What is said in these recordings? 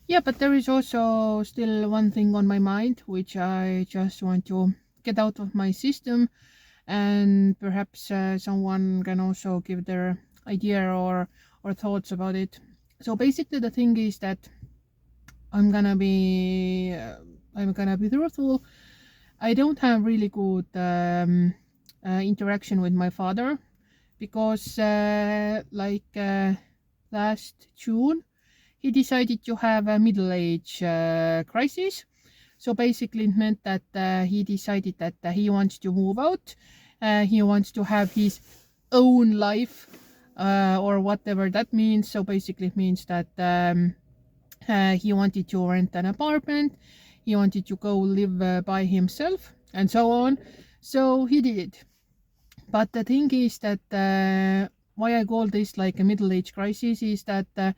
Yeah, but there is also still one thing on my mind which I just want to get out of my system, and perhaps someone can also give their idea or thoughts about it. So basically, the thing is that I'm gonna be uh, I'm gonna be truthful. I don't have really good interaction with my father because last June he decided to have a middle age crisis. So basically, it meant that he decided that he wants to move out. He wants to have his own life, or whatever that means. So basically, it means that he wanted to rent an apartment. He wanted to go live by himself and so on. So he did it. But the thing is that why I call this like a middle age crisis is that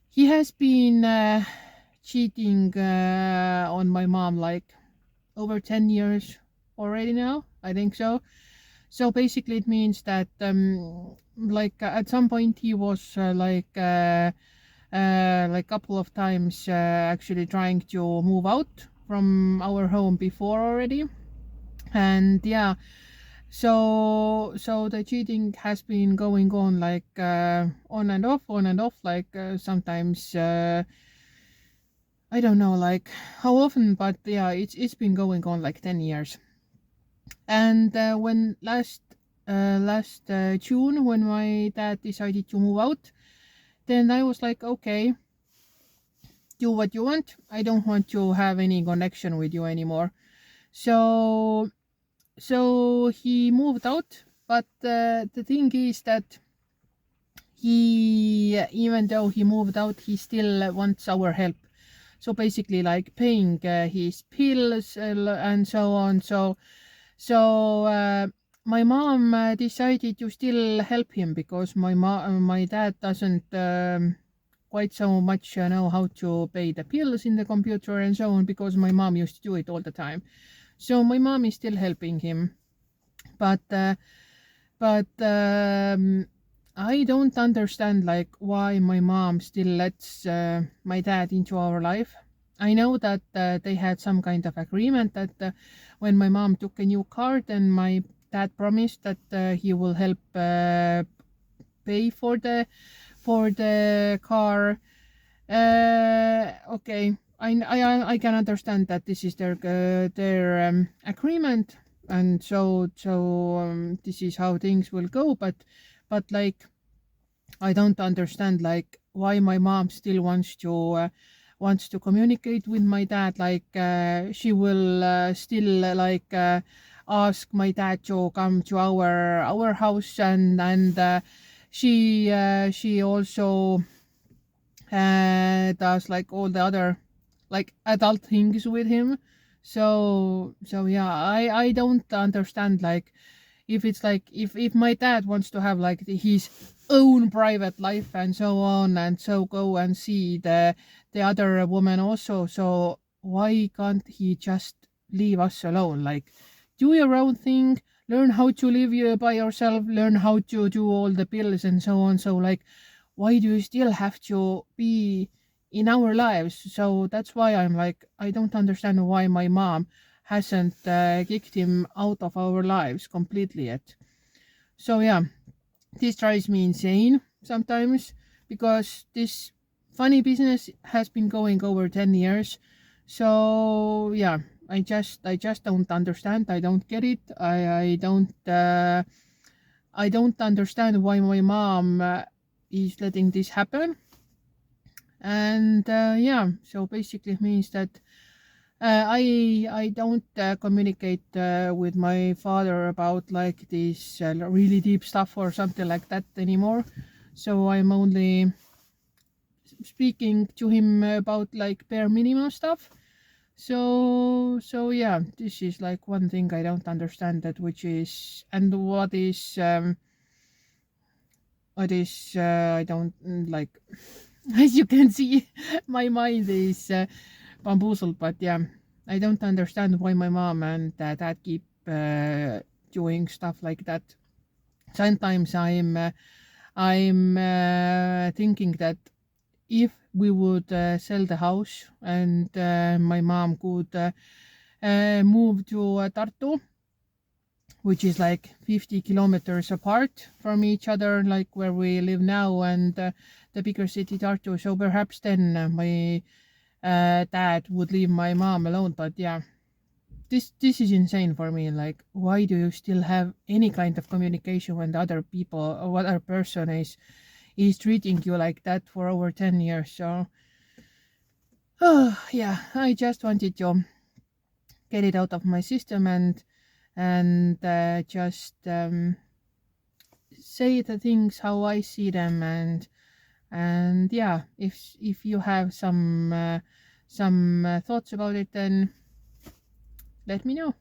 he has been cheating on my mom like over 10 years already now. I think so. So basically, it means that at some point he was like couple of times actually trying to move out from our home before already. And yeah, so the cheating has been going on like on and off, like sometimes I don't know like how often, but yeah, it's been going on like 10 years. And when last June, when my dad decided to move out, then I was like, okay, do what you want. I don't want to have any connection with you anymore. So so he moved out, but the thing is that he, even though he moved out, he still wants our help. So basically, like paying his bills and so on. So my mom decided to still help him because my dad doesn't quite so much know how to pay the bills in the computer and so on, because my mom used to do it all the time. So my mom is still helping him, but I don't understand like why my mom still lets my dad into our life. I know that they had some kind of agreement that when my mom took a new car, then my dad promised that he will help pay for the car. Okay, I can understand that this is their agreement, and so this is how things will go. But like I don't understand like why my mom still wants to communicate with my dad. Like she will still ask my dad to come to our house, and she also does like all the other like adult things with him. So yeah, I don't understand like if it's like if my dad wants to have like his own private life and so on, and so go and see the other woman also, so why can't he just leave us alone? Like do your own thing, learn how to live by yourself, learn how to do all the bills and so on. So like why do you still have to be in our lives? So that's why I'm like, I don't understand why my mom hasn't kicked him out of our lives completely yet. So yeah, this drives me insane sometimes, because this funny business has been going over 10 years. So yeah, I just don't understand. I don't get it. I don't understand why my mom is letting this happen. And yeah, so basically it means that I don't communicate with my father about like this really deep stuff or something like that anymore. So I'm only speaking to him about like bare minimum stuff. So yeah, this is like one thing I don't understand, that which is, and what is I don't like. As you can see, my mind is bamboozled. But yeah, I don't understand why my mom and dad keep doing stuff like that. Sometimes I'm thinking that if we would sell the house, and my mom could move to Tartu, which is like 50 kilometers apart from each other, like where we live now, and the bigger city Tartu. So perhaps then my dad would leave my mom alone. But yeah, this is insane for me. Like, why do you still have any kind of communication when the other people or other person is treating you like that for over 10 years? So yeah, I just wanted to get it out of my system and just say the things how I see them, and yeah, if you have some thoughts about it, then let me know.